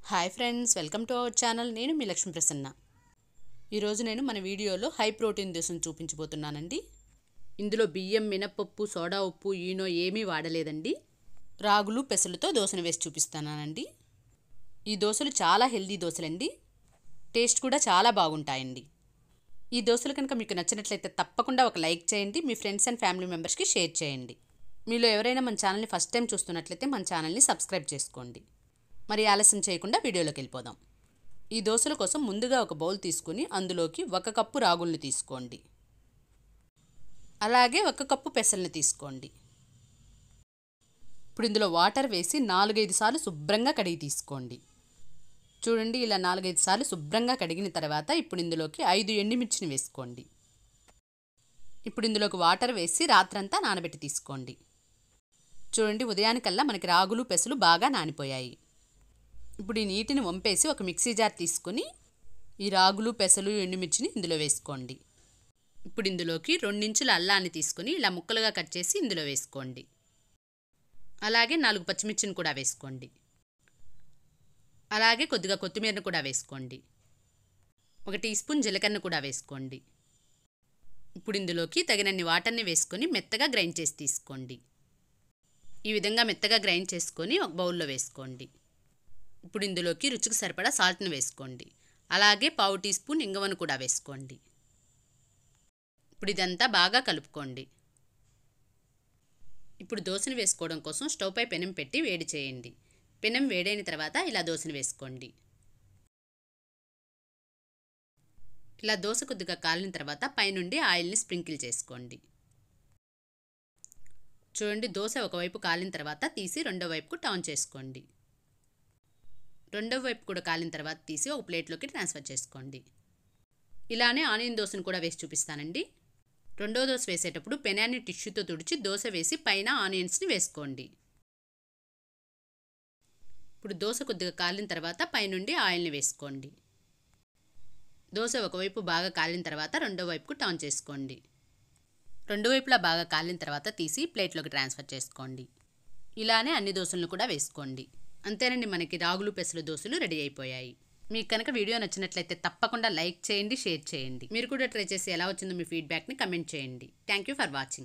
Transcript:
Hi friends, welcome to our channel. నేను మీ లక్ష్మీ ప్రసన్న. ఈరోజు నేను మన వీడియోలో హై ప్రోటీన్ దోశను చూపించబోతున్నానండి. ఇందులో బియ్యం, మినపప్పు, సోడా ఉప్పు, ఈనో ఏమీ వాడలేదండి. రాగులు, పెసలతో దోశను వేసి చూపిస్తున్నానండి. ఈ దోశలు చాలా హెల్దీ దోశలండి. టేస్ట్ కూడా చాలా బాగుంటాయండి. ఈ దోశలు కనుక మీకు నచ్చినట్లయితే తప్పకుండా ఒక లైక్ చేయండి. మీ ఫ్రెండ్స్ అండ్ ఫ్యామిలీ మెంబర్స్కి షేర్ చేయండి. మీలో ఎవరైనా మన ఛానల్ని ఫస్ట్ టైం చూస్తున్నట్లయితే మన ఛానల్ని సబ్స్క్రైబ్ చేసుకోండి. మరి ఆలస్యం చేయకుండా వీడియోలోకి వెళ్ళిపోదాం. ఈ దోశల కోసం ముందుగా ఒక బౌల్ తీసుకుని అందులోకి 1 కప్పు రాగుల్ని తీసుకోండి. అలాగే 1 కప్పు పెసల్ని తీసుకోండి. ఇప్పుడు ఇందులో వాటర్ వేసి 4-5 సార్లు శుభ్రంగా కడిగి తీసుకోండి. చూడండి, ఇలా 4-5 సార్లు శుభ్రంగా కడిగిన తర్వాత ఇప్పుడు ఇందులోకి 5 ఎండుమిర్చిని వేసుకోండి. ఇప్పుడు ఇందులోకి వాటర్ వేసి రాత్రంతా నానబెట్టి తీసుకోండి. చూడండి, ఉదయానికల్లా మనకి రాగులు, పెసలు బాగా నానిపోయాయి. ఇప్పుడు ఈ నీటిని వంపేసి ఒక మిక్సీ జార్ తీసుకొని ఈ రాగులు, పెసలు, ఎండుమిర్చిని ఇందులో వేసుకోండి. ఇప్పుడు ఇందులోకి 2 ఇంచుల అల్లాన్ని తీసుకొని ఇలా ముక్కలుగా కట్ చేసి ఇందులో వేసుకోండి. అలాగే 4 పచ్చిమిర్చిని కూడా వేసుకోండి. అలాగే కొద్దిగా కొత్తిమీరను కూడా వేసుకోండి. 1 టీ స్పూన్ జీలకర్ర కూడా వేసుకోండి. ఇప్పుడు ఇందులోకి తగినన్ని వాటర్ని వేసుకొని మెత్తగా గ్రైండ్ చేసి తీసుకోండి. ఈ విధంగా మెత్తగా గ్రైండ్ చేసుకొని ఒక బౌల్లో వేసుకోండి. ఇప్పుడు ఇందులోకి రుచికి సరిపడా సాల్ట్ని వేసుకోండి. అలాగే 1/2 టీ స్పూన్ ఇంగువను కూడా వేసుకోండి. ఇప్పుడు ఇదంతా బాగా కలుపుకోండి. ఇప్పుడు దోశను వేసుకోవడం కోసం స్టవ్ పై పెనం పెట్టి వేడి చేయండి. పెనం వేడైన తర్వాత ఇలా దోశను వేసుకోండి. ఇలా దోశ కొద్దిగా కాలిన తర్వాత పైనుండి ఆయిల్ని స్ప్రింకిల్ చేసుకోండి. చూడండి, దోశ ఒకవైపు కాలిన తర్వాత తీసి రెండో వైపుకు టర్న్ చేసుకోండి. రెండవ వైపు కూడా కాలిన తర్వాత తీసి ఒక ప్లేట్లోకి ట్రాన్స్ఫర్ చేసుకోండి. ఇలానే ఆనియన్ దోశను కూడా వేసి చూపిస్తానండి. రెండో దోశ వేసేటప్పుడు పెనాన్ని టిష్యూతో తుడిచి దోశ వేసి పైన ఆనియన్స్ని వేసుకోండి. ఇప్పుడు దోశ కొద్దిగా కాలిన తర్వాత పైనుండి ఆయిల్ని వేసుకోండి. దోశ ఒకవైపు బాగా కాలిన తర్వాత రెండో వైపుకు టర్న్ చేసుకోండి. రెండు వైపులా బాగా కాలిన తర్వాత తీసి ప్లేట్లోకి ట్రాన్స్ఫర్ చేసుకోండి. ఇలానే అన్ని దోశలను కూడా వేసుకోండి. అంతేనండి, మనకి రాగులు, పెసలు దోశలు రెడీ అయిపోయాయి. మీకు కనుక వీడియో నచ్చినట్లయితే తప్పకుండా లైక్ చేయండి, షేర్ చేయండి. మీరు కూడా ట్రై చేసి ఎలా వచ్చిందో మీ ఫీడ్బ్యాక్ని కమెంట్ చేయండి. Thank you for watching.